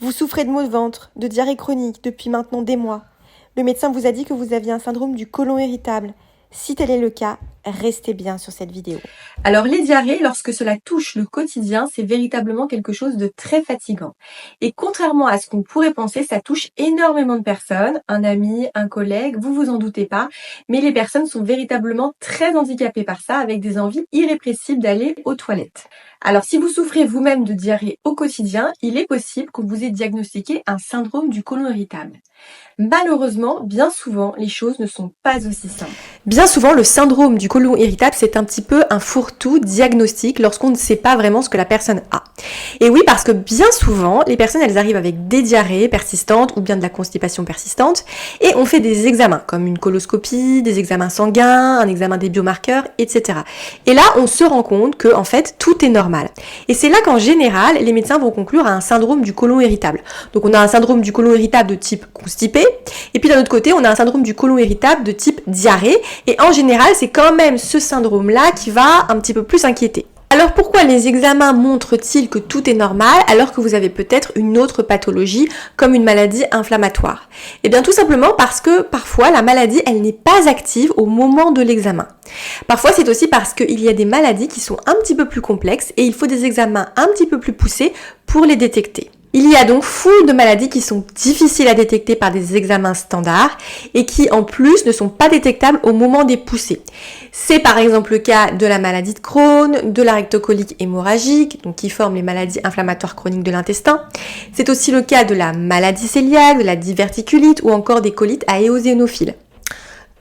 Vous souffrez de maux de ventre, de diarrhée chronique depuis maintenant des mois. Le médecin vous a dit que vous aviez un syndrome du côlon irritable. Si tel est le cas, restez bien sur cette vidéo. Alors les diarrhées, lorsque cela touche le quotidien, c'est véritablement quelque chose de très fatigant. Et contrairement à ce qu'on pourrait penser, ça touche énormément de personnes, un ami, un collègue, vous vous en doutez pas, mais les personnes sont véritablement très handicapées par ça, avec des envies irrépressibles d'aller aux toilettes. Alors si vous souffrez vous-même de diarrhée au quotidien, il est possible qu'on vous ait diagnostiqué un syndrome du côlon irritable. Malheureusement, bien souvent, les choses ne sont pas aussi simples. Bien souvent, le syndrome du côlon irritable, c'est un petit peu un fourre-tout diagnostique lorsqu'on ne sait pas vraiment ce que la personne a. Et oui, parce que bien souvent, les personnes, elles arrivent avec des diarrhées persistantes ou bien de la constipation persistante et on fait des examens comme une coloscopie, des examens sanguins, un examen des biomarqueurs, etc. Et là, on se rend compte que, en fait, tout est normal. Et c'est là qu'en général, les médecins vont conclure à un syndrome du côlon irritable. Donc on a un syndrome du côlon irritable de type constipé, et puis d'un autre côté, on a un syndrome du côlon irritable de type diarrhée, et en général, c'est quand même ce syndrome-là qui va un petit peu plus inquiéter. Alors pourquoi les examens montrent-ils que tout est normal alors que vous avez peut-être une autre pathologie comme une maladie inflammatoire? Eh bien tout simplement parce que parfois la maladie elle n'est pas active au moment de l'examen. Parfois c'est aussi parce qu'il y a des maladies qui sont un petit peu plus complexes et il faut des examens un petit peu plus poussés pour les détecter. Il y a donc foule de maladies qui sont difficiles à détecter par des examens standards et qui en plus ne sont pas détectables au moment des poussées. C'est par exemple le cas de la maladie de Crohn, de la rectocolique hémorragique, donc qui forment les maladies inflammatoires chroniques de l'intestin. C'est aussi le cas de la maladie cœliaque, de la diverticulite ou encore des colites à éosinophiles.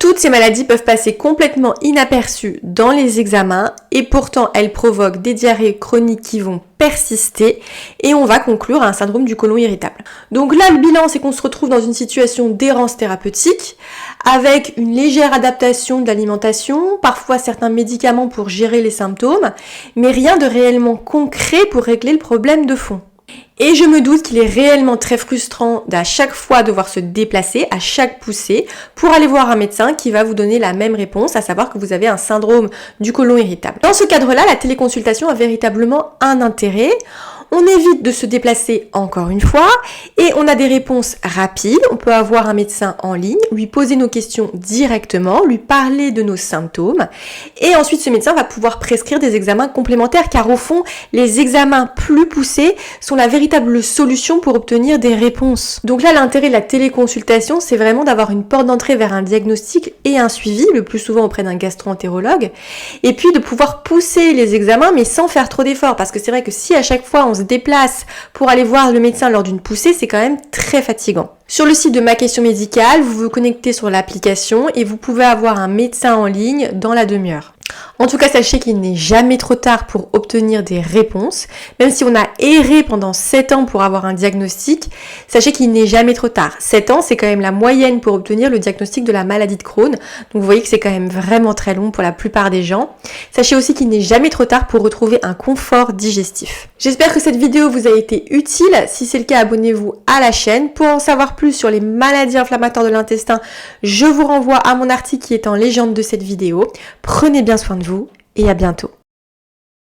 Toutes ces maladies peuvent passer complètement inaperçues dans les examens et pourtant elles provoquent des diarrhées chroniques qui vont persister et on va conclure à un syndrome du côlon irritable. Donc là, le bilan, c'est qu'on se retrouve dans une situation d'errance thérapeutique avec une légère adaptation de l'alimentation, parfois certains médicaments pour gérer les symptômes, mais rien de réellement concret pour régler le problème de fond. Et je me doute qu'il est réellement très frustrant d'à chaque fois devoir se déplacer, à chaque poussée, pour aller voir un médecin qui va vous donner la même réponse, à savoir que vous avez un syndrome du côlon irritable. Dans ce cadre-là, la téléconsultation a véritablement un intérêt. On évite de se déplacer encore une fois et on a des réponses rapides. On peut avoir un médecin en ligne, lui poser nos questions directement, lui parler de nos symptômes et ensuite ce médecin va pouvoir prescrire des examens complémentaires car au fond, les examens plus poussés sont la véritable solution pour obtenir des réponses. Donc là, l'intérêt de la téléconsultation, c'est vraiment d'avoir une porte d'entrée vers un diagnostic et un suivi, le plus souvent auprès d'un gastro-entérologue, et puis de pouvoir pousser les examens mais sans faire trop d'efforts parce que c'est vrai que si à chaque fois on se déplace pour aller voir le médecin lors d'une poussée, c'est quand même très fatigant. Sur le site de Ma Question Médicale, vous vous connectez sur l'application et vous pouvez avoir un médecin en ligne dans la demi-heure. En tout cas, sachez qu'il n'est jamais trop tard pour obtenir des réponses. Même si on a erré pendant 7 ans pour avoir un diagnostic, sachez qu'il n'est jamais trop tard. 7 ans, c'est quand même la moyenne pour obtenir le diagnostic de la maladie de Crohn. Donc vous voyez que c'est quand même vraiment très long pour la plupart des gens. Sachez aussi qu'il n'est jamais trop tard pour retrouver un confort digestif. J'espère que cette vidéo vous a été utile. Si c'est le cas, abonnez-vous à la chaîne. Pour en savoir plus sur les maladies inflammatoires de l'intestin, je vous renvoie à mon article qui est en légende de cette vidéo. Prenez bien soin de vous et à bientôt.